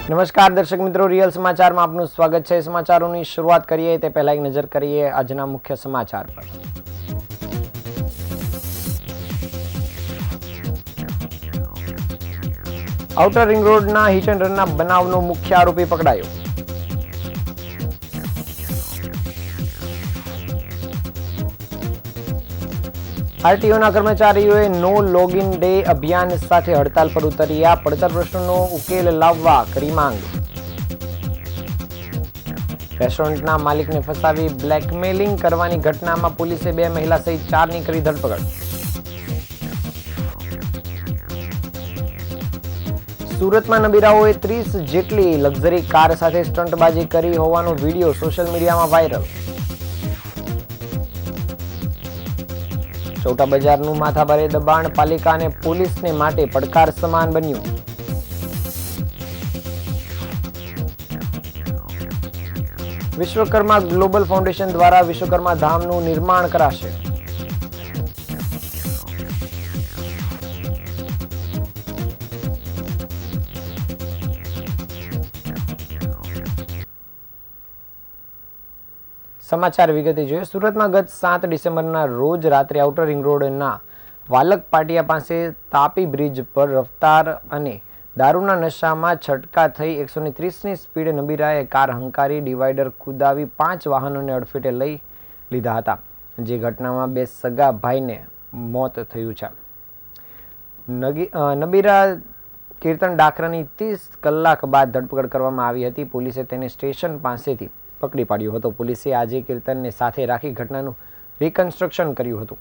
નમસ્કાર દર્શક મિત્રો, રિયલ સમાચારમાં આપનું સ્વાગત છે। સમાચારોની શરૂઆત કરીએ તે પહેલા એક નજર કરીએ આજના મુખ્ય સમાચાર પર। આઉટર રિંગ રોડના હિટ એન્ડ રનના બનાવનો મુખ્ય આરોપી પકડાયો। આરટીઓના કર્મચારીઓએ નો લોગિન ડે અભિયાન સાથે હડતાલ પર ઉતર્યા। પડતર પ્રશ્નોનો ઉકેલ લાવવા કરી માંગ। રેસ્ટોરન્ટના માલિકને ફસાવી બ્લેકમેલિંગ કરવાની ઘટનામાં પોલીસે 2 મહિલા સહિત 4ની કરી ધરપકડ। સુરતમાં નબીરાઓએ 30 જેટલી લક્ઝરી કાર સાથે સ્ટંટબાજી કરી હોવાનો વિડીયો સોશિયલ મીડિયામાં વાયરલ। ચોટા બજારનું માથાભારે દબાણ પાલિકા અને પોલીસને માટે પડકાર સમાન બન્યું। વિશ્વકર્મા ગ્લોબલ ફાઉન્ડેશન દ્વારા વિશ્વકર્મા ધામનું નિર્માણ કરાશે। સમાચાર વિગતે જોઈએ। સુરતમાં ગત 7 ડિસેમ્બરના રોજ રાત્રે આઉટર રિંગ રોડના વાલક પાટિયા પાસે તાપી બ્રિજ પર રફતાર અને દારૂના નશામાં છટકા થઈ 130ની સ્પીડે નબીરાએ કાર હંકારી ડિવાઈડર કુદાવી 5 વાહનોને અડફેટે લઈ લીધા હતા, જે ઘટનામાં 2 સગા ભાઈને મોત થયું છે। નબીરા કીર્તન ડાખરાની 30 કલાક બાદ ધરપકડ કરવામાં આવી હતી। પોલીસે તેને સ્ટેશન પાસેથી પકડી પાડ્યો હતો। પોલીસે આજે કીર્તનને સાથે રાખી ઘટનાનું રિકન્સ્ટ્રક્શન કર્યું હતું।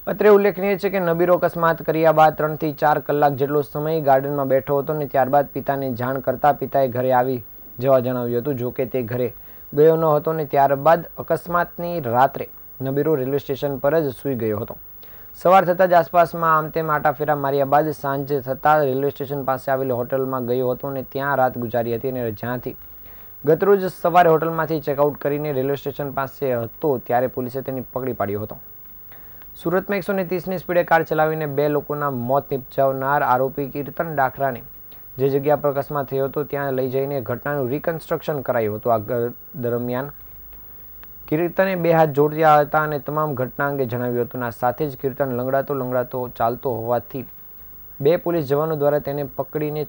અત્રે ઉલ્લેખનીય છે કે નબીરો અકસ્માત કર્યા બાદ 3 થી 4 કલાક જેટલો સમય ગાર્ડનમાં બેઠો હતો અને ત્યારબાદ પિતાને જાણ કરતા પિતાએ ઘરે આવી જવા જણાવ્યું હતું। જો કે તે ઘરે ગયો ન હતો અને ત્યારબાદ અકસ્માતની રાત્રે નબીરો રેલવે સ્ટેશન પર જ સૂઈ ગયો હતો। સવાર થતાં જ આસપાસમાં આમ તેમ આટાફેરા માર્યા બાદ સાંજ થતાં રેલવે સ્ટેશન પાસે આવેલી હોટલમાં ગયો હતો અને ત્યાં રાત ગુજારી હતી અને જ્યાંથી ગતરોજ સવારે હોટલમાંથી ચેકઆઉટ કરીને રેલવે સ્ટેશન પાસે હતો ત્યારે પોલીસે તેને પકડી પાડ્યો હતો। સુરતમાં 130ની સ્પીડે કાર ચલાવીને 2 લોકોના મોત નિપજાવનાર આરોપી કીર્તન ડાખરાને જે જગ્યા પર અકસ્માત થયો હતો ત્યાં લઈ જઈને ઘટનાનું રિકન્સ્ટ્રક્શન કરાયું હતું। આ દરમિયાન કીર્તને 2 હાથ જોડ્યા હતા અને તમામ ઘટના અંગે જણાવ્યું હતું। આ સાથે જ કીર્તન લંગડાતો ચાલતો હોવાથી 2 પોલીસ જવાનો દ્વારા તેને પકડીને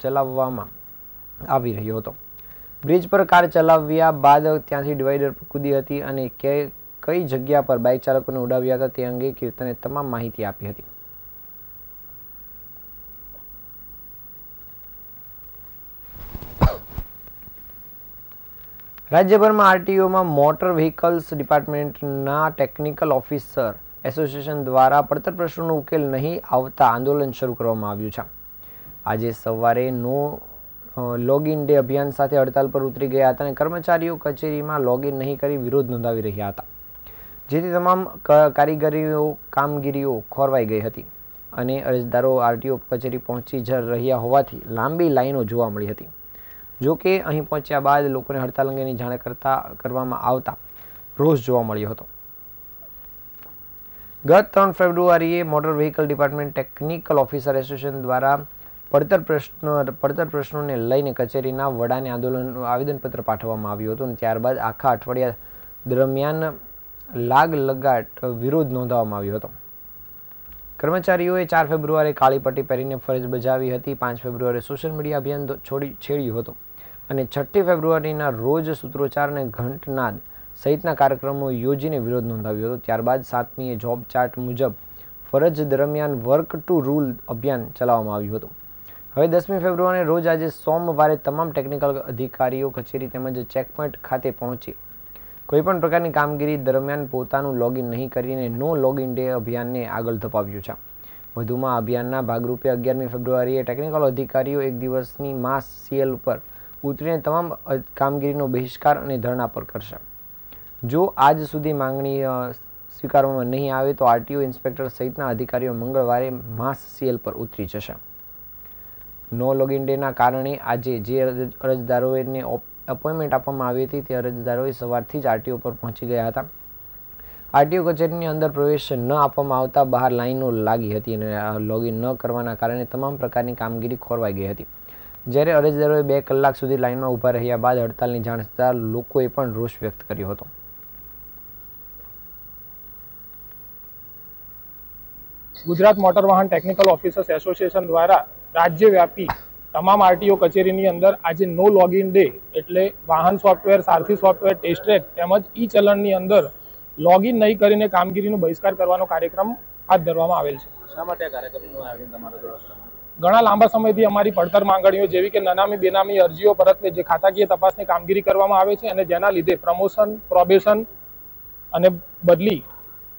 ચલાવવામાં આવી રહ્યો હતો। બ્રિજ પર કાર ચલાવ્યા બાદ ત્યાંથી ડિવાઈડર પર કૂદી હતી અને કઈ જગ્યા પર બાઇક ચાલકોને ઉડાવ્યા હતા તે અંગે કીર્તને તમામ માહિતી આપી હતી। રાજ્યભરમાં આરટીઓમાં મોટર વ્હીકલ્સ ડિપાર્ટમેન્ટના ટેકનિકલ ઓફિસર એસોસિએશન દ્વારા પડતર પ્રશ્નોનો ઉકેલ નહીં આવતા આંદોલન શરૂ કરવામાં આવ્યું છે। આજે સવારે નો લોગિન ડે અભિયાન સાથે હડતાલ પર ઉતરી ગયા હતા અને કર્મચારીઓ કચેરીમાં લોગિન નહીં કરી વિરોધ નોંધાવી રહ્યા હતા, જેથી તમામ કામગીરીઓ ખોરવાઈ ગઈ હતી અને અરજદારો આરટીઓ કચેરી પહોંચી જ રહ્યા હોવાથી લાંબી લાઈનો જોવા મળી હતી। જો કે અહીં પહોંચ્યા બાદ લોકોને હડતાલ અંગેની જાણ કરવામાં આવતા રોષ જોવા મળ્યો હતો। ગત 3 ફેબ્રુઆરીએ motor vehicle department technical officer association દ્વારા પડતર પ્રશ્નોને લઈને કચેરીના વડાને આવેદનપત્ર પાઠવવામાં આવ્યું હતું અને ત્યારબાદ આખા અઠવાડિયા દરમિયાન લાગલગાટ વિરોધ નોંધાવવામાં આવ્યો હતો। કર્મચારીઓએ 4 ફેબ્રુઆરીએ કાળી પટ્ટી પહેરીને ફરજ બજાવી હતી। 5 ફેબ્રુઆરીએ સોશિયલ મીડિયા અભિયાન છેડ્યું હતું અને 6 ફેબ્રુઆરીના રોજ સૂત્રોચ્ચાર અને ઘંટનાદ સહિતના કાર્યક્રમો યોજીને વિરોધ નોંધાવ્યો હતો। ત્યારબાદ 7મીએ જોબ ચાર્ટ મુજબ ફરજ દરમિયાન વર્ક ટુ રૂલ અભિયાન ચલાવવામાં આવ્યું હતું। હવે 10મી ફેબ્રુઆરી રોજ આજે સોમવારે તમામ ટેકનિકલ અધિકારીઓ કચેરી તેમજ ચેકપોઇન્ટ ખાતે પહોંચી કોઈપણ પ્રકારની કામગીરી દરમિયાન પોતાનું લોગિન નહીં કરીને નો લોગિન ડે અભિયાનને આગળ ધપાવ્યું છે। વધુમાં અભિયાનના ભાગરૂપે 11મી ફેબ્રુઆરીએ ટેકનિકલ અધિકારીઓ 1 દિવસની માસ સીએલ ઉપર ઉતરીને તમામ કામગીરીનો બહિષ્કાર અને ધરણા પર કરશે। જો આજ સુધી માંગણી સ્વીકારવામાં નહીં આવે તો આરટીઓ ઇન્સ્પેક્ટર સહિતના અધિકારીઓ મંગળવારે માસ સીએલ પર ઉતરી જશે। નો લોગિન ડેના કારણે આજે જે અરજદારોને અપોઇન્ટમેન્ટ આપવામાં આવી હતી તે અરજદારોએ સવારથી જ આરટીઓ પર પહોંચી ગયા હતા। આરટીઓ કચેરીની અંદર પ્રવેશ ન આપવામાં આવતા બહાર લાઈનો લાગી હતી અને લોગિન ન કરવાના કારણે તમામ પ્રકારની કામગીરી ખોરવાઈ ગઈ હતી। જ્યારે અરજદારોએ 2 કલાક સુધી લાઇનમાં ઊભા રહ્યા બાદ હડતાલની જાણ થતાં લોકોએ પણ રોષ વ્યક્ત કર્યો હતો. ગુજરાત મોટર વાહન ટેકનિકલ ઓફિસર્સ એસોસિએશન દ્વારા રાજ્યવ્યાપી તમામ આરટીઓ કચેરીની અંદર આજે નો લોગિન ડે એટલે વાહન સોફ્ટવેર, સારથી સોફ્ટવેર, ટેસ્ટ ટ્રેક તેમજ ઈ ચલણની અંદર લોગિન નહીં કરીને કામગીરીનો બહિષ્કાર કરવાનો કાર્યક્રમ હાથ ધરવામાં આવેલ છે. શા માટે આ કાર્યક્રમનું આયોજન તમારા દ્વારા? ઘણા લાંબા સમયથી અમારી પડતર માંગણીઓ જેવી કે નનામી બેનામી અરજીઓ પરત્વે જે ખાતાકીય તપાસની કામગીરી કરવામાં આવે છે અને જેના લીધે પ્રમોશન, પ્રોબેશન અને બદલી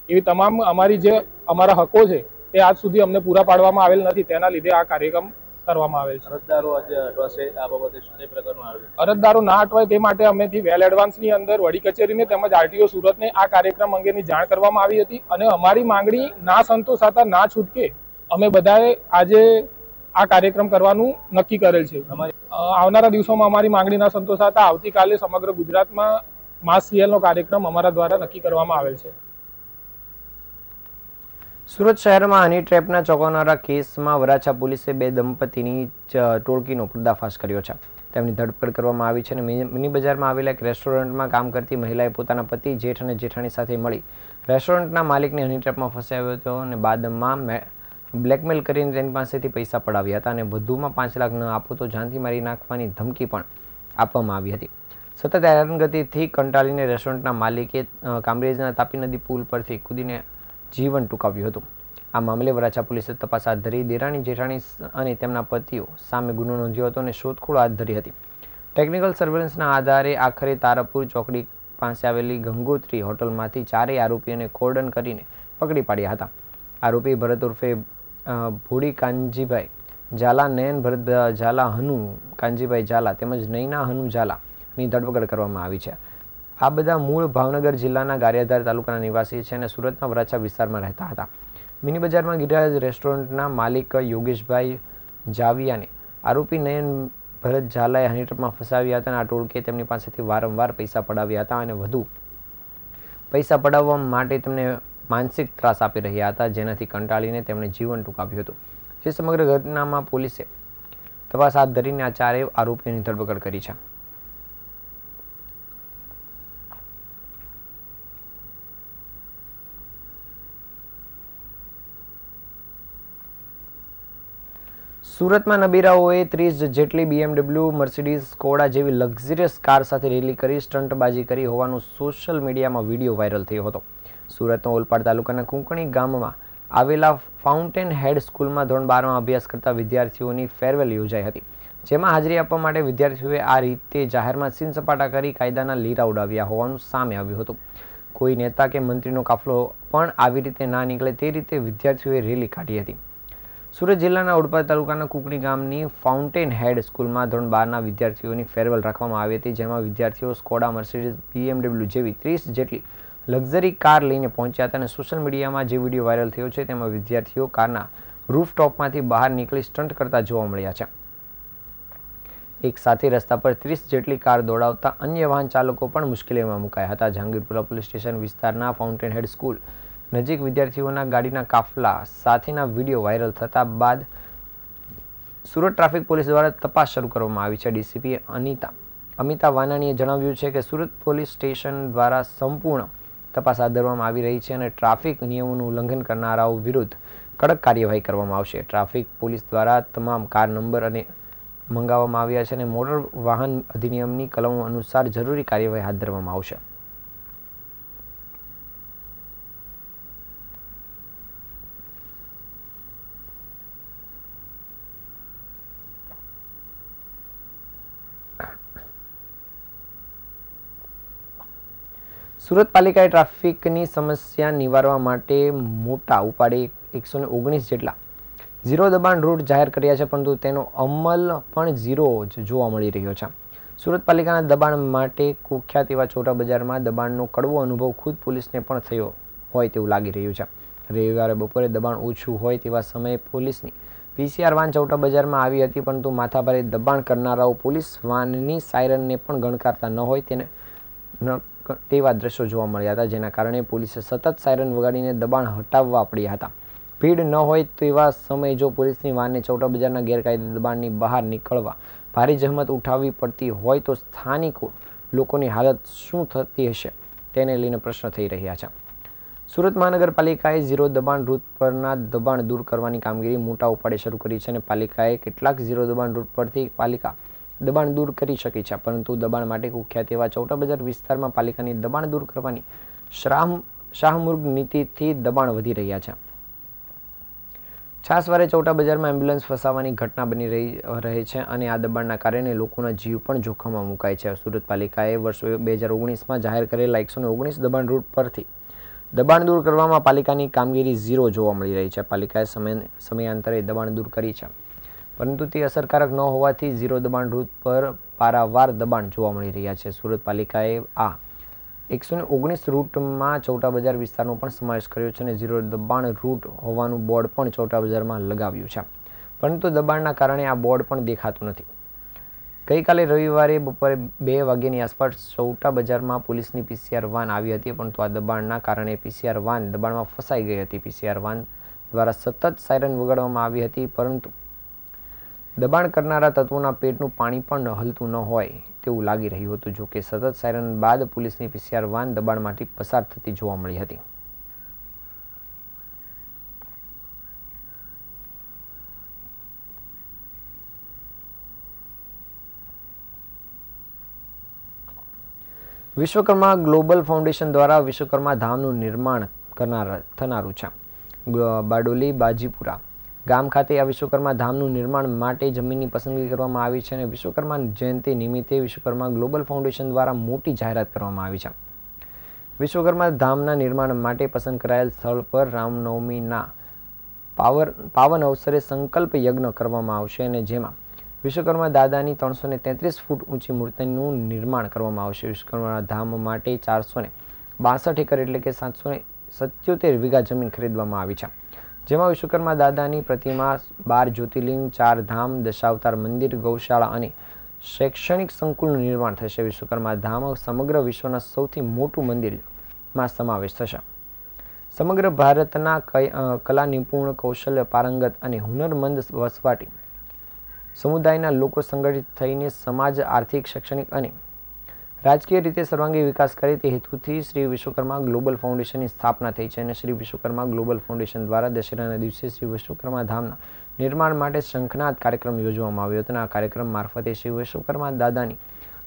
એવી તમામ અમારા હકો છે તે આજ સુધી અમને પૂરા પાડવામાં આવેલ નથી. તેના લીધે આ કાર્યક્રમ કરવામાં આવેલ છે. અરજદારો આજે અટવાશે આ બાબતે શું પ્રકારનું આયોજન? અરજદારો ના અટવાય તે માટે અમેથી વેલ એડવાન્સની અંદર વડી કચેરીને તેમજ આરટીઓ સુરતને આ કાર્યક્રમ અંગેની જાણ કરવામાં આવી હતી અને અમારી માંગણી ના સંતોષાતા ના છૂટકે અમે બધાએ આજે આ કાર્યક્રમ કરવાનું નક્કી કરેલ છે. આવનારા દિવસોમાં અમારી માંગણી ના સંતોષાતા આવતીકાલે સમગ્ર ગુજરાતમાં માસ સીએલનો કાર્યક્રમ અમારા દ્વારા નક્કી કરવામાં આવેલ છે. સુરત શહેરમાં હની ટ્રેપના ચોંકાવનારા કેસમાં વરાછા પોલીસે 2 દંપતીની ટોળકીનો પર્દાફાશ કર્યો છે. તેમની ધરપકડ કરવામાં આવી છે અને મિની બજારમાં આવેલા એક રેસ્ટોરન્ટમાં કામ કરતી મહિલાએ પોતાના પતિ, જેઠ અને જેઠાણી સાથે મળી રેસ્ટોરન્ટના માલિકને હની ટ્રેપમાં ફસાવ્યો હતો અને બાદમાં બ્લેકમેલ કરીને તેની પાસેથી પૈસા પડાવ્યા હતા અને વધુમાં 5 લાખ ન આપો તો જાનથી મારી નાખવાની ધમકી પણ આપવામાં આવી હતી. સતત હેરાનગતિથી કંટાળીને રેસ્ટોરન્ટના માલિકે કામરેજના તાપી નદી પુલ પરથી કૂદીને જીવન ટૂંકાવ્યું હતું. આ મામલે વરાછા પોલીસે તપાસ હાથ ધરી દેરાણી, જેઠાણી અને તેમના પતિઓ સામે ગુનો નોંધ્યો હતો અને શોધખોળ હાથ ધરી હતી. ટેકનિકલ સર્વેલન્સના આધારે આખરે તારાપુર ચોકડી પાસે આવેલી ગંગોત્રી હોટલમાંથી 4 આરોપીઓને કોર્ડન કરીને પકડી પાડ્યા હતા. આરોપી ભરત ઉર્ફે ભોળી કાનજીભાઈ ઝાલા, નયન ભરત ઝાલા, હનુ કાનજીભાઈ ઝાલા તેમજ નૈના હનુ ઝાલાની ધરપકડ કરવામાં આવી છે. આ બધા મૂળ ભાવનગર જિલ્લાના ગારિયાધાર તાલુકાના નિવાસી છે અને સુરતના વરાછા વિસ્તારમાં રહેતા હતા. મિની બજારમાં ગિરિરાજ રેસ્ટોરન્ટના માલિક યોગેશભાઈ જાવિયાને આરોપી નયન ભરત ઝાલાએ હની ટ્રેપમાં ફસાવ્યા હતા અને આ ટોળકીએ તેમની પાસેથી વારંવાર પૈસા પડાવ્યા હતા અને વધુ પૈસા પડાવવા માટે તેમને માનસિક ત્રાસ આપી રહ્યા હતા, જેનાથી કંટાળીને તેમણે જીવન ટૂંકાવ્યું હતું. જે સમગ્ર ઘટનામાં પોલીસે તપાસ હાથ ધરીને આ 4 આરોપીઓની ધરપકડ કરી છે. સુરતમાં નબીરાઓએ 30 જેટલી BMW, મર્સિડીઝ, સ્કોડા જેવી લક્ઝરિયસ કાર સાથે રેલી કરી સ્ટંટબાજી કરી હોવાનો સોશિયલ મીડિયામાં વિડીયો વાયરલ થયો હતો. સુરતના ઓલપાડ તાલુકાના કુંકણી ગામમાં આવેલા ફાઉન્ટેન હેડ સ્કૂલમાં ધોરણ 12માં અભ્યાસ કરતા વિદ્યાર્થીઓની ફેરવેલ યોજાઈ હતી, જેમાં હાજરી આપવા માટે વિદ્યાર્થીઓએ આ રીતે જાહેરમાં સીન સપાટા કરી કાયદાના લીરા ઉડાવ્યા હોવાનું સામે આવ્યું હતું. કોઈ નેતા કે મંત્રીનો કાફલો પણ આવી રીતે ના નીકળે તે રીતે વિદ્યાર્થીઓએ રેલી કાઢી હતી. સુરત જિલ્લાના ઓલપાડ તાલુકાના કુંકણી ગામની ફાઉન્ટેન હેડ સ્કૂલમાં ધોરણ 12ના વિદ્યાર્થીઓની ફેરવેલ રાખવામાં આવી હતી, જેમાં વિદ્યાર્થીઓ સ્કોડા, મર્સિડીઝ, BMW જેવી 30 જેટલી લક્ઝરી કાર લઈને પહોંચ્યા હતા અને સોશિયલ મીડિયામાં જે વિડીયો વાયરલ થયો છે તેમાં વિદ્યાર્થીઓ કારના રૂફટોપમાંથી બહાર નીકળી સ્ટન્ટ કરતા જોવા મળ્યા છે. એક સાથે રસ્તા પર 30 જેટલી કાર દોડાવતા અન્ય વાહન ચાલકો પણ મુશ્કેલીમાં મુકાયા હતા. જહાંગીરપુરા પોલીસ સ્ટેશન વિસ્તારના ફાઉન્ટેન હેડ સ્કૂલ નજીક વિદ્યાર્થીઓના ગાડીના કાફલા સાથેના વિડીયો વાયરલ થતા બાદ સુરત ટ્રાફિક પોલીસ દ્વારા તપાસ શરૂ કરવામાં આવી છે. ડીસીપી અમિતા વાનાણીએ જણાવ્યું છે કે સુરત પોલીસ સ્ટેશન દ્વારા સંપૂર્ણ તપાસ હાથ ધરવામાં આવી રહી છે અને ટ્રાફિક નિયમોનું ઉલ્લંઘન કરનારાઓ વિરુદ્ધ કડક કાર્યવાહી કરવામાં આવશે. ટ્રાફિક પોલીસ દ્વારા તમામ કાર નંબર અને મંગાવવામાં આવ્યા છે અને મોટર વાહન અધિનિયમની કલમો અનુસાર જરૂરી કાર્યવાહી હાથ ધરવામાં આવશે. સુરત પાલિકાએ ટ્રાફિકની સમસ્યા નિવારવા માટે મોટા ઉપાડે 119 જેટલા ઝીરો દબાણ રૂટ જાહેર કર્યા છે, પરંતુ તેનો અમલ પણ ઝીરો જ જોવા મળી રહ્યો છે. સુરત પાલિકાના દબાણ માટે કુખ્યાત એવા છોટા બજારમાં દબાણનો કડવો અનુભવ ખુદ પોલીસને પણ થયો હોય તેવું લાગી રહ્યું છે. રવિવારે બપોરે દબાણ ઓછું હોય તેવા સમયે પોલીસની PCR વાન છોટા બજારમાં આવી હતી, પરંતુ માથાભારે દબાણ કરનારાઓ પોલીસ વાનની સાયરનને પણ ગણકારતા ન હોય તેવા દ્રશ્યો જોવા મળ્યા હતા, જેના કારણે પોલીસે સતત સાયરન વગાડીને દબાણ હટાવવા પડ્યા હતા. ભીડ ન હોય તેવા સમયે જો પોલીસની વાનને ચૌટા બજારના ગેરકાયદે દબાણની બહાર નીકળવા ભારે જહેમત ઉઠાવવી પડતી હોય તો સ્થાનિકો લોકોની હાલત શું થતી હશે તેને લઈને પ્રશ્ન થઈ રહ્યા છે. સુરત મહાનગરપાલિકાએ ઝીરો દબાણ રૂટ પરના દબાણ દૂર કરવાની કામગીરી મોટા ઉપાડે શરૂ કરી છે અને પાલિકાએ કેટલાક ઝીરો દબાણ રૂટ પરથી પાલિકા દબાણ દૂર કરી શકી છે, પરંતુ દબાણ માટે કુખ્યાત એવા ચૌટા બજાર વિસ્તારમાં પાલિકાની દબાણ દૂર કરવાની શાહમુર્ગ નીતિથી દબાણ વધી રહ્યા છે. છાસવારે ચૌટા બજારમાં એમ્બ્યુલન્સ ફસાવાની ઘટના બની રહે છે અને આ દબાણના કારણે લોકોના જીવ પણ જોખમમાં મુકાય છે. સુરત પાલિકાએ વર્ષ 2019માં જાહેર કરેલા 119 દબાણ રૂટ પરથી દબાણ દૂર કરવામાં પાલિકાની કામગીરી ઝીરો જોવા મળી રહી છે. પાલિકાએ સમયાંતરે દબાણ દૂર કરી છે, પરંતુ તે અસરકારક ન હોવાથી ઝીરો દબાણ રૂટ પર પારાવાર દબાણ જોવા મળી રહ્યા છે. સુરત પાલિકાએ આ 119 રૂટમાં ચૌટા બજાર વિસ્તારનો પણ સમાવેશ કર્યો છે અને ઝીરો દબાણ રૂટ હોવાનું બોર્ડ પણ ચૌટા બજારમાં લગાવ્યું છે, પરંતુ દબાણના કારણે આ બોર્ડ પણ દેખાતું નથી. ગઈકાલે રવિવારે બપોરે 2 વાગ્યાની આસપાસ ચૌટા બજારમાં પોલીસની PCR વાન આવી હતી, પરંતુ આ દબાણના કારણે PCR વાન દબાણમાં ફસાઈ ગઈ હતી. PCR વાન દ્વારા સતત સાયરન વગાડવામાં આવી હતી, પરંતુ દબાણ કરનારા તત્વોના પેટનું પાણી પણ હલતું ન હોય તેવું લાગી રહ્યું હતું. જોકે સતત સાયરન બાદ પોલીસની PCR વાન દબાણમાંથી પસાર થતી જોવા મળી હતી. વિશ્વકર્મા ગ્લોબલ ફાઉન્ડેશન દ્વારા વિશ્વકર્મા ધામનું નિર્માણ થનારું છે. બારડોલી બાજીપુરા ગામ ખાતે આ વિશ્વકર્મા ધામનું નિર્માણ માટે જમીનની પસંદગી કરવામાં આવી છે અને વિશ્વકર્મા જયંતિ નિમિત્તે વિશ્વકર્મા ગ્લોબલ ફાઉન્ડેશન દ્વારા મોટી જાહેરાત કરવામાં આવી છે. વિશ્વકર્મા ધામના નિર્માણ માટે પસંદ કરાયેલ સ્થળ પર રામનવમીના પાવન અવસરે સંકલ્પ યજ્ઞ કરવામાં આવશે અને જેમાં વિશ્વકર્મા દાદાની 333 ફૂટ ઊંચી મૂર્તિનું નિર્માણ કરવામાં આવશે. વિશ્વકર્મા ધામ માટે 462 એકર એટલે કે 777 વીઘા જમીન ખરીદવામાં આવી છે, જેમાં વિશ્વકર્મા દાદાની પ્રતિમા, 12 જ્યોતિર્લિંગ, 4 ધામ, દશાવતાર મંદિર, ગૌશાળા અને શૈક્ષણિક સંકુલનું નિર્માણ થશે. વિશ્વકર્મા ધામ સમગ્ર વિશ્વના સૌથી મોટું મંદિરમાં સમાવેશ થશે. સમગ્ર ભારતના કલા નિપુણ, કૌશલ્ય પારંગત અને હુનરમંદ વસવાટી સમુદાયના લોકો સંગઠિત થઈને સમાજ આર્થિક, શૈક્ષણિક અને રાજકીય રીતે સર્વાંગી વિકાસ કરે તે હેતુથી શ્રી વિશ્વકર્મા ગ્લોબલ ફાઉન્ડેશનની સ્થાપના થઈ છે અને શ્રી વિશ્વકર્મા ગ્લોબલ ફાઉન્ડેશન દ્વારા દશેરાના દિવસે શ્રી વિશ્વકર્મા ધામના નિર્માણ માટે શંખનાદ કાર્યક્રમ યોજવામાં આવ્યો હતો અને આ કાર્યક્રમ મારફતે શ્રી વિશ્વકર્મા દાદાની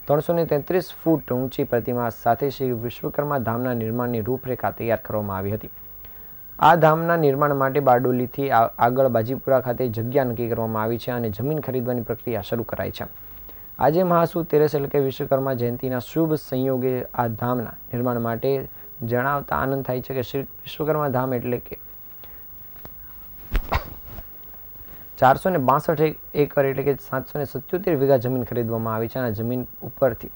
333 ફૂટ ઊંચી પ્રતિમા સાથે શ્રી વિશ્વકર્મા ધામના નિર્માણની રૂપરેખા તૈયાર કરવામાં આવી હતી. આ ધામના નિર્માણ માટે બારડોલીથી આગળ બાજીપુરા ખાતે જગ્યા નક્કી કરવામાં આવી છે અને જમીન ખરીદવાની પ્રક્રિયા શરૂ કરાઈ છે. આજે મહાસુદ 13 એટલે કે વિશ્વકર્મા જયંતિના શુભ સંયોગે આ ધામના નિર્માણ માટે જણાવતા આનંદ થાય છે કે શ્રી વિશ્વકર્મા ધામ એટલે કે 462 એકર એટલે કે 777 વીઘા જમીન ખરીદવામાં આવી છે અને જમીન ઉપરથી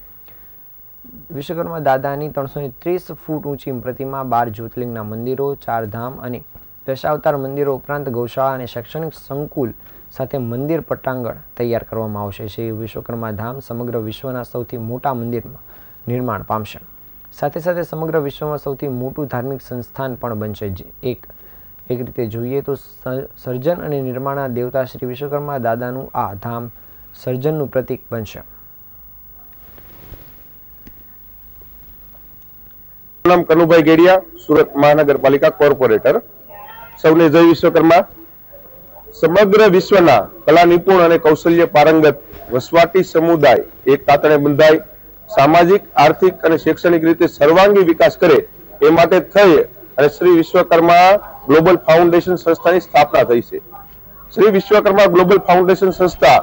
વિશ્વકર્મા દાદાની 330 ફૂટ ઊંચી પ્રતિમા, 12 જ્યોતિર્લિંગના મંદિરો, 4 ધામ અને દશાવતાર મંદિરો ઉપરાંત ગૌશાળા અને શૈક્ષણિક સંકુલ સાથે મંદિર પટાંગણ તૈયાર કરવામાં આવશે. શ્રી વિશ્વકર્મા ધામ સમગ્ર વિશ્વના સૌથી મોટા મંદિરમાં નિર્માણ પામશે. સાથે સાથે સમગ્ર વિશ્વમાં સૌથી મોટું ધાર્મિક સંસ્થાન પણ બનશે. એક રીતે જોઈએ તો સર્જન અને નિર્માણના દેવતા શ્રી વિશ્વકર્મા દાદાનું આ ધામ સર્જનનું પ્રતીક બનશે. નામ કનુભાઈ ગેડિયા, સુરત મહાનગરપાલિકા કોર્પોરેટર. સૌને જય વિશ્વકર્મા. સમગ્ર વિશ્વના કલા નિપુણ અને કૌશલ્ય પારંગત વસવાટી સમુદાય એક તાતણે બંધાય, સામાજિક, આર્થિક અને શૈક્ષણિક રીતે સર્વાંગી વિકાસ કરે એ માટે થઈ અને શ્રી વિશ્વકર્મા ગ્લોબલ ફાઉન્ડેશન સંસ્થાની સ્થાપના થઈ છે. શ્રી વિશ્વકર્મા ગ્લોબલ ફાઉન્ડેશન સંસ્થા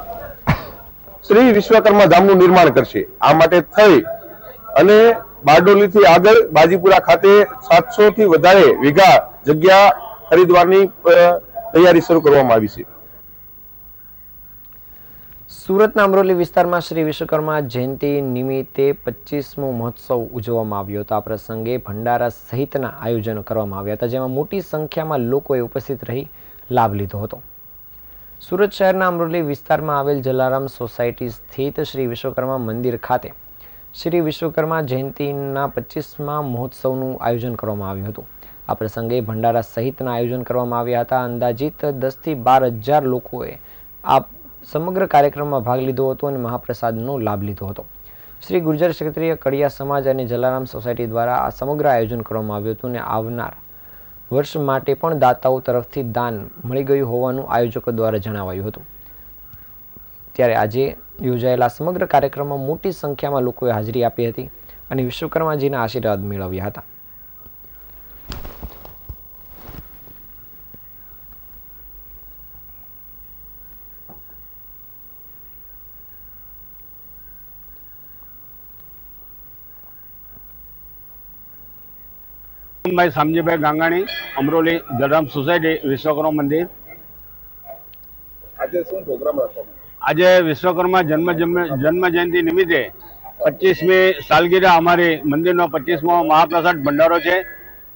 શ્રી વિશ્વકર્મા ધામનું નિર્માણ કરશે. આ માટે થઈ અને બારડોલીથી આગળ બાજીપુરા ખાતે 700 થી વધારે વીઘા જગ્યા ખરીદવાની તૈયારી શરૂ કરવામાં આવી છે. સુરતના અમરોલી વિસ્તારમાં શ્રી વિશ્વકર્મા જયંતિ નિમિત્તે 25મો મહોત્સવ ઉજવવામાં આવ્યો હતો. આ પ્રસંગે ભંડારા સહિતના આયોજનો કરવામાં આવ્યા હતા, જેમાં મોટી સંખ્યામાં લોકોએ ઉપસ્થિત રહી લાભ લીધો હતો. સુરત શહેરના અમરોલી વિસ્તારમાં આવેલ જલારામ સોસાયટી સ્થિત શ્રી વિશ્વકર્મા મંદિર ખાતે શ્રી વિશ્વકર્મા જયંતિના 25મા મહોત્સવનું આયોજન કરવામાં આવ્યું હતું. આ પ્રસંગે ભંડારા સહિતના આયોજન કરવામાં આવ્યા હતા. અંદાજિત 10 થી 12,000 લોકોએ આ સમગ્ર કાર્યક્રમમાં ભાગ લીધો હતો અને મહાપ્રસાદનો લાભ લીધો હતો. શ્રી ગુર્જર ક્ષત્રિય કડિયા સમાજ અને જલારામ સોસાયટી દ્વારા આ સમગ્ર આયોજન કરવામાં આવ્યું હતું અને આવનાર વર્ષ માટે પણ દાતાઓ તરફથી દાન મળી ગયું હોવાનું આયોજકો દ્વારા જણાવાયું હતું. ત્યારે આજે યોજાયેલા સમગ્ર કાર્યક્રમમાં મોટી સંખ્યામાં લોકોએ હાજરી આપી હતી અને વિશ્વકર્માજીના આશીર્વાદ મેળવ્યા હતા. ભાઈ શામજીભાઈ ગાંગાણી, અમરોલી જલારામ સોસાયટી, વિશ્વકર્મા મંદિર. આજે શું પ્રોગ્રામ રાખવામાં? આજે વિશ્વકર્મા જન્મ જયંતિ નિમિત્તે 25મી સાલગીરા અમારી મંદિરનો 25મો મહાપ્રસાદ ભંડારો છે,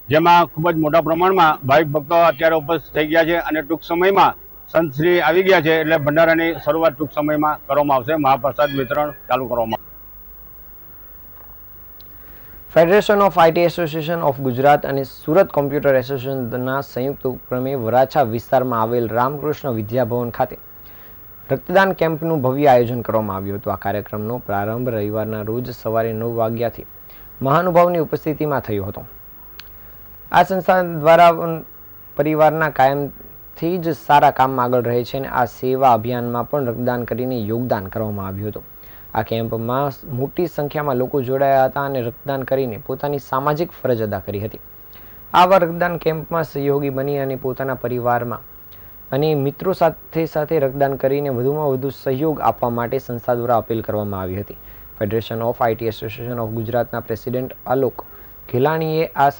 જેમાં ખૂબ જ મોટા પ્રમાણમાં ભાવિક ભક્તો અત્યારે ઉપસ્થિત થઈ ગયા છે અને ટૂંક સમયમાં સંતશ્રી આવી ગયા છે એટલે ભંડારાની શરૂઆત ટૂંક સમયમાં કરવામાં આવશે. મહાપ્રસાદ વિતરણ ચાલુ કરવામાં આવશે. Federation of IT association of Gujarat અને સુરત કોમ્પ્યુટર એસોસિએશનના સંયુક્ત ઉપક્રમે વરાછા વિસ્તારમાં આવેલ રામકૃષ્ણ વિદ્યાભવન ખાતે રક્તદાન કેમ્પનું ભવ્ય આયોજન કરવામાં આવ્યું હતું. આ કાર્યક્રમનો પ્રારંભ રવિવારના રોજ સવારે 9 વાગ્યાથી મહાનુભાવની ઉપસ્થિતિમાં થયો હતો. આ સંસ્થા દ્વારા પરિવારના કાયમથી જ સારા કામમાં આગળ રહે છે અને આ સેવા અભિયાનમાં પણ રક્તદાન કરીને યોગદાન કરવામાં આવ્યું હતું. આ કેમ્પમાં મોટી સંખ્યામાં લોકો જોડાયા હતા અને રક્તદાન કરીને પોતાની સામાજિક ફરજ અદા કરી હતી. આવા રક્તદાન કેમ્પમાં સહયોગી બની અને પોતાના પરિવારમાં અને મિત્રો સાથે રક્તદાન કરીને વધુમાં વધુ સહયોગ આપવા માટે સંસ્થા દ્વારા અપીલ કરવામાં આવી હતી. Federation of IT association of ગુજરાતના પ્રેસિડેન્ટ આલોક ઘેલાણીએ આ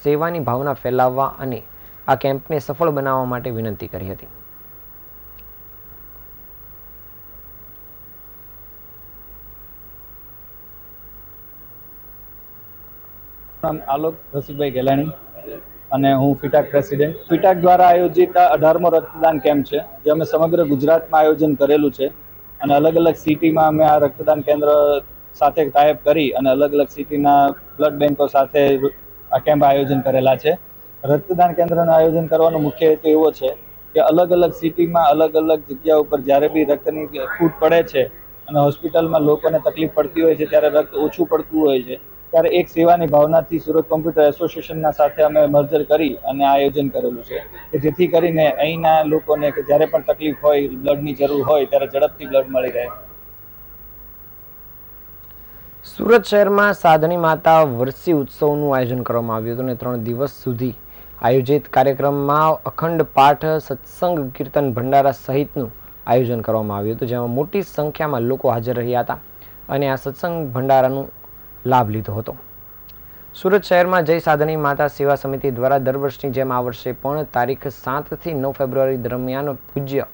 સેવાની ભાવના ફેલાવવા અને આ કેમ્પને સફળ બનાવવા માટે વિનંતી કરી હતી. નામ આલોક રસિકભાઈ ગેલાણી અને હું ફિટાક પ્રેસિડેન્ટ. ફિટાક દ્વારા આયોજિત 18મો રક્તદાન કેમ્પ છે, જે અમે સમગ્ર ગુજરાતમાં આયોજન કરેલું છે અને અલગ અલગ સિટીમાં અમે આ રક્તદાન કેન્દ્ર સાથે ટાઈપ કરી અને અલગ અલગ સિટીના બ્લડ બેન્કો સાથે આ કેમ્પ આયોજન કરેલા છે. રક્તદાન કેન્દ્રનું આયોજન કરવાનો મુખ્ય હેતુ એવો છે કે અલગ અલગ સિટીમાં અલગ અલગ જગ્યા ઉપર જ્યારે બી રક્તની ખૂટ પડે છે અને હોસ્પિટલમાં લોકોને તકલીફ પડતી હોય છે, ત્યારે રક્ત ઓછું પડતું હોય છે, ત્યારે એક સેવાની ભાવનાથી સુરત કોમ્પ્યુટર એસોસિએશનના સાથે અમે મર્જર કરી અને આયોજન કરેલું છે કે જેથી કરીને અહીંના લોકોને કે જ્યારે પણ તકલીફ હોય, બ્લડની જરૂર હોય, ત્યારે ઝડપથી બ્લડ મળી રહે. સુરત શહેરમાં સાધણી માતા વર્ષી ઉત્સવનું આયોજન કરવામાં આવ્યું હતું અને 3 દિવસ સુધી આયોજિત કાર્યક્રમમાં અખંડ પાઠ, સત્સંગ, કીર્તન, ભંડારા સહિતનું આયોજન કરવામાં આવ્યું હતું, જેમાં મોટી સંખ્યામાં લોકો હાજર રહ્યા હતા અને આ સત્સંગ ભંડારાનું લાભ લીધો હતો. સુરત શહેરમાં જય સાધણી માતા સેવા સમિતિ દ્વારા દર વર્ષની જેમ આ વર્ષે પણ તારીખ 7 થી 9 ફેબ્રુઆરી દરમિયાન પૂજ્ય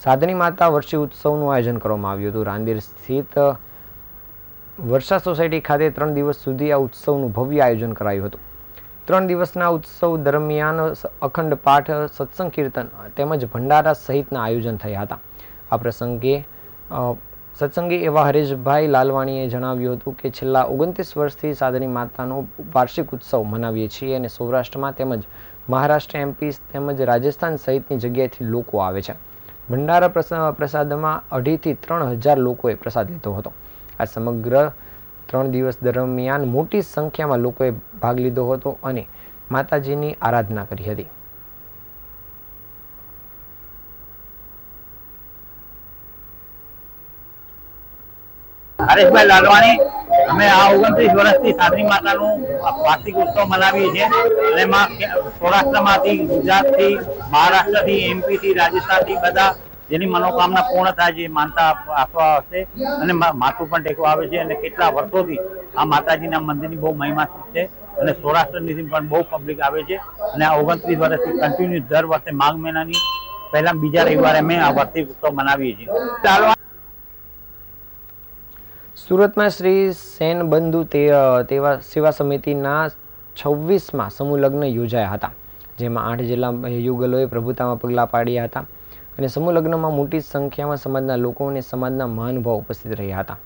સાધણી માતા વર્ષી ઉત્સવનું આયોજન કરવામાં આવ્યું હતું. રાંદેર સ્થિત વર્ષા સોસાયટી ખાતે 3 દિવસ સુધી આ ઉત્સવનું ભવ્ય આયોજન કરાયું હતું. 3 દિવસના ઉત્સવ દરમિયાન અખંડ પાઠ, સત્સંગ, કીર્તન તેમજ ભંડારા સહિતના આયોજન થયા હતા. આ પ્રસંગે સત્સંગી એવા હરેશભાઈ લાલવાણીએ જણાવ્યું હતું કે છેલ્લા 29 વર્ષથી સાધણી માતાનો વાર્ષિક ઉત્સવ મનાવીએ છીએ અને સૌરાષ્ટ્રમાં તેમજ મહારાષ્ટ્ર, MP તેમજ રાજસ્થાન સહિતની જગ્યાએથી લોકો આવે છે. ભંડારા પ્રસાદમાં 2,500 થી 3,000 લોકોએ પ્રસાદ લીધો હતો. આ સમગ્ર 3 દિવસ દરમિયાન મોટી સંખ્યામાં લોકોએ ભાગ લીધો હતો અને માતાજીની આરાધના કરી હતી. હરેશભાઈ લાલવાણી. અમે આ 29 વર્ષથી સાધણી માતાનું વાર્ષિક ઉત્સવ મનાવીએ છીએ અને એમાં સૌરાષ્ટ્રમાંથી, ગુજરાતથી, મહારાષ્ટ્રથી, MP થી, રાજસ્થાનથી બધા જેની મનોકામના પૂર્ણ થાય છે માનતા આપવા આવશે અને માથું પણ ટેકવા આવે છે અને કેટલા વર્ષોથી આ માતાજીના મંદિરની બહુ મહિમા છે અને સૌરાષ્ટ્રની પણ બહુ પબ્લિક આવે છે અને આ 29 વર્ષથી કન્ટિન્યુ દર વર્ષે માઘ મહિનાની પહેલા બીજા રવિવારે અમે આ વાર્ષિક ઉત્સવ મનાવીએ છીએ. સુરતમાં શ્રી સેન બંધુ સેવા સમિતિના 26મા સમૂહ લગ્ન યોજાયા હતા, જેમાં 8 જિલ્લા યુગલોએ પ્રભુતામાં પગલાં પાડ્યા હતા અને સમૂહ લગ્નમાં મોટી સંખ્યામાં સમાજના લોકો અને સમાજના મહાનુભાવો ઉપસ્થિત રહ્યા હતા.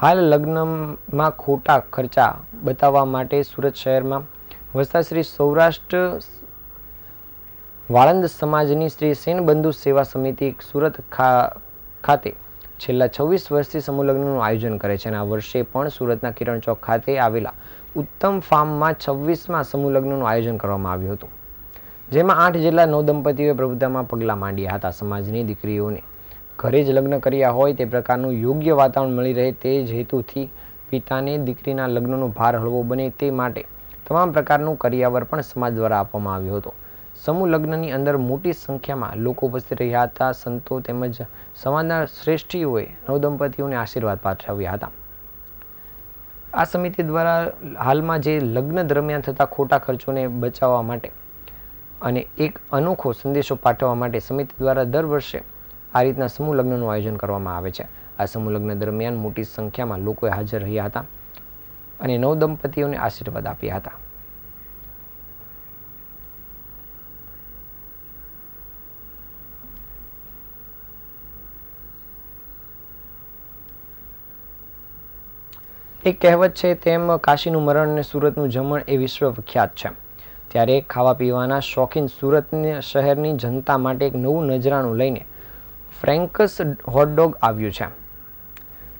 હાલ લગ્નમાં ખોટા ખર્ચા બતાવવા માટે સુરત શહેરમાં વસતા શ્રી સૌરાષ્ટ્ર વાળંદ સમાજની શ્રી સેનબંધુ સેવા સમિતિ સુરત ખાતે છેલ્લા 26 વર્ષથી સમૂહ લગ્નનું આયોજન કરે છે અને આ વર્ષે પણ સુરતના કિરણ ચોક ખાતે આવેલા ઉત્તમ ફાર્મમાં 26મા સમૂહ લગ્નનું આયોજન કરવામાં આવ્યું હતું, જેમાં 8 જેટલા નવદંપતીઓએ પ્રભુતામાં પગલાં માંડ્યા હતા. સમાજની દીકરીઓને ઘરે જ લગ્ન કર્યા હોય તે પ્રકારનું યોગ્ય વાતાવરણ મળી રહે તે જ હેતુથી પિતાને દીકરીના લગ્નનો ભાર હળવો બને તે માટે તમામ પ્રકારનું કરિયાવર પણ સમાજ દ્વારા આપવામાં આવ્યું હતું. સમૂહ લગ્નની અંદર મોટી સંખ્યામાં લોકો ઉપસ્થિત રહ્યા હતા. સંતો તેમજ સમાજના શ્રેષ્ઠીઓએ નવદંપતીઓને આશીર્વાદ પાઠવ્યા હતા. આ સમિતિ દ્વારા હાલમાં જે લગ્ન દરમિયાન થતા ખોટા ખર્ચોને બચાવવા માટે અને એક અનોખો સંદેશો પાઠવવા માટે સમિતિ દ્વારા દર વર્ષે આ રીતના સમૂહ લગ્નનું આયોજન કરવામાં આવે છે. આ સમૂહ લગ્ન દરમિયાન મોટી સંખ્યામાં લોકોએ હાજર રહ્યા હતા અને નવદંપતીઓને આશીર્વાદ આપ્યા હતા. એક કહેવત છે તેમ કાશીનું મરણ અને સુરતનું જમણ એ વિશ્વ વિખ્યાત છે. ત્યારે ખાવા પીવાના શોખીન સુરત શહેરની જનતા માટે એક નવું નજરાણું લઈને ફ્રેન્કસ હોટડોગ આવ્યું છે.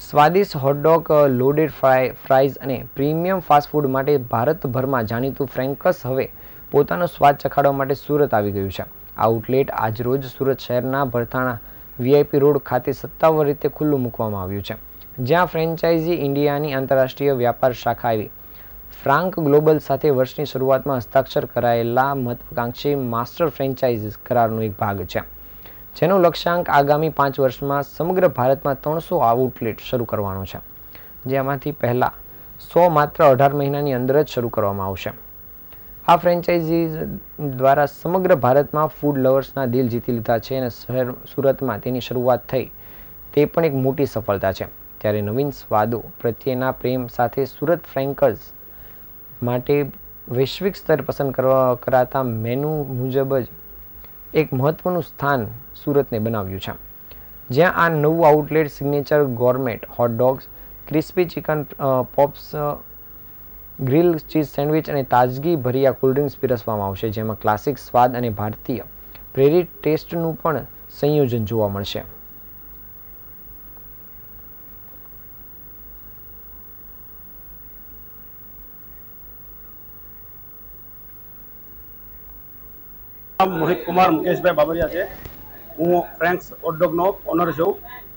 સ્વાદિષ્ટ હોટડોગ, લોડેડ ફ્રાઈઝ અને પ્રીમિયમ ફાસ્ટફૂડ માટે ભારતભરમાં જાણીતું ફ્રેન્કસ હવે પોતાનો સ્વાદ ચખાડવા માટે સુરત આવી ગયું છે. આઉટલેટ આજરોજ સુરત શહેરના ભરથાણા VIP રોડ ખાતે સત્તાવાર રીતે ખુલ્લું મૂકવામાં આવ્યું છે, જ્યાં ફ્રેન્ચાઇઝી ઇન્ડિયાની આંતરરાષ્ટ્રીય વ્યાપાર શાખા એવી ફ્રાન્ક ગ્લોબલ સાથે વર્ષની શરૂઆતમાં હસ્તાક્ષર કરાયેલા મહત્વાકાંક્ષી માસ્ટર ફ્રેન્ચાઇઝી કરારનો એક ભાગ છે, જેનો લક્ષ્યાંક આગામી 5 વર્ષમાં સમગ્ર ભારતમાં 300 આઉટલેટ શરૂ કરવાનો છે, જેમાંથી પહેલા 100 માત્ર 18 મહિનાની અંદર જ શરૂ કરવામાં આવશે. આ ફ્રેન્ચાઇઝી દ્વારા સમગ્ર ભારતમાં ફૂડ લવર્સના દિલ જીતી લીધા છે અને શહેર સુરતમાં તેની શરૂઆત થઈ તે પણ એક મોટી સફળતા છે. ત્યારે નવીન સ્વાદો પ્રત્યેના પ્રેમ સાથે સુરત ફ્રેન્કર્સ માટે વૈશ્વિક સ્તર પસંદ કરાતા મેનુ મુજબ જ એક મહત્વનું સ્થાન સુરતને બનાવ્યું છે, જ્યાં આ નવું outlet signature gourmet hotdogs, crispy chicken pops, grill cheese sandwich અને તાજગી ભર્યા કોલ્ડ્રિંક્સ પીરસવામાં આવશે, જેમાં ક્લાસિક સ્વાદ અને ભારતીય પ્રેરિત ટેસ્ટનું પણ સંયોજન જોવા મળશે. મોહિત કુમાર મુકેશભાઈ બાબરિયા છે. હું ફ્રેન્ક્સ હોટડોગનો ઓનર છું,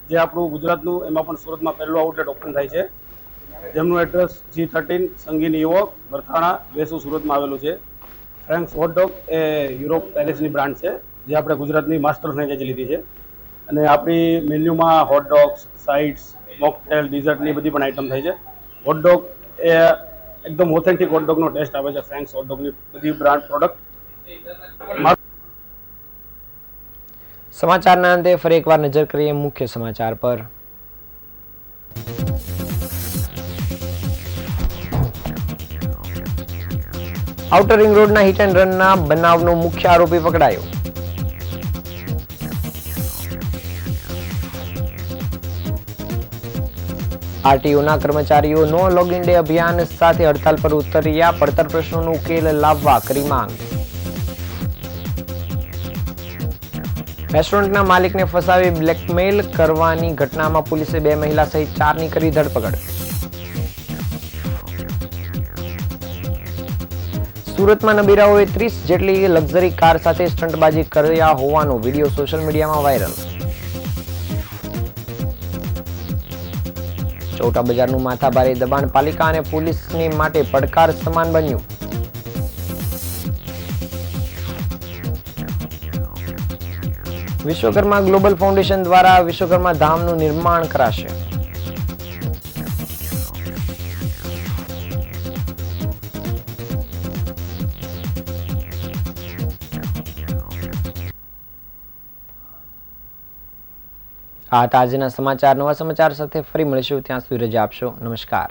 જે આપણું ગુજરાતનું એમાં પણ સુરતમાં પહેલું આઉટલેટ ઓપન થાય છે, જેમનું એડ્રેસ G13 સંગીની યુવક બરથાણા વેસુ સુરતમાં આવેલું છે. ફ્રેન્ક્સ હોટડોગ એ યુરોપ પેલેસની બ્રાન્ડ છે, જે આપણે ગુજરાતની માસ્ટર ફ્રેન્ચાઇઝી લીધી છે અને આપણી મેન્યુમાં હોટડોગ્સ, સાઇડ્સ, મોકટેલ, ડિઝર્ટની બધી પણ આઇટમ થાય છે. હોટડોગ એ એકદમ ઓથેન્ટિક હોટડોગનો ટેસ્ટ આવે છે. ફ્રેન્ક્સ હોટડોગની બધી બ્રાન્ડ પ્રોડક્ટ. સમાચારના અંતે ફરી એકવાર નજર કરીએ મુખ્ય સમાચાર પર. આઉટર રિંગ રોડના હિટ એન્ડ રનના બનાવનો મુખ્ય આરોપી પકડાયો. આરટીઓના કર્મચારીઓ નો લોગિન ડે અભિયાન સાથે હડતાલ પર ઉતર્યા. પડતર પ્રશ્નોનો ઉકેલ લાવવા કરી માંગ. રેસ્ટોરન્ટના માલિકને ફસાવી બ્લેકમેલ કરવાની ઘટનામાં પોલીસે 2 મહિલા સહિત 4ની કરી ધરપકડ. સુરતમાં નબીરાઓએ 30 જેટલી લક્ઝરી કાર સાથે સ્ટંટબાજી કર્યા હોવાનો વિડીયો સોશિયલ મીડિયામાં વાયરલ. ચોટા બજારનું માથાભારે દબાણ પાલિકા અને પોલીસની માટે પડકાર સમાન બન્યું. વિશ્વકર્મા ગ્લોબલ ફાઉન્ડેશન દ્વારા વિશ્વકર્મા ધામનું નિર્માણ કરાશે. આ હતા આજના સમાચાર. નવા સમાચાર સાથે ફરી મળીશું. ત્યાં સુધી રજા આપશો. નમસ્કાર.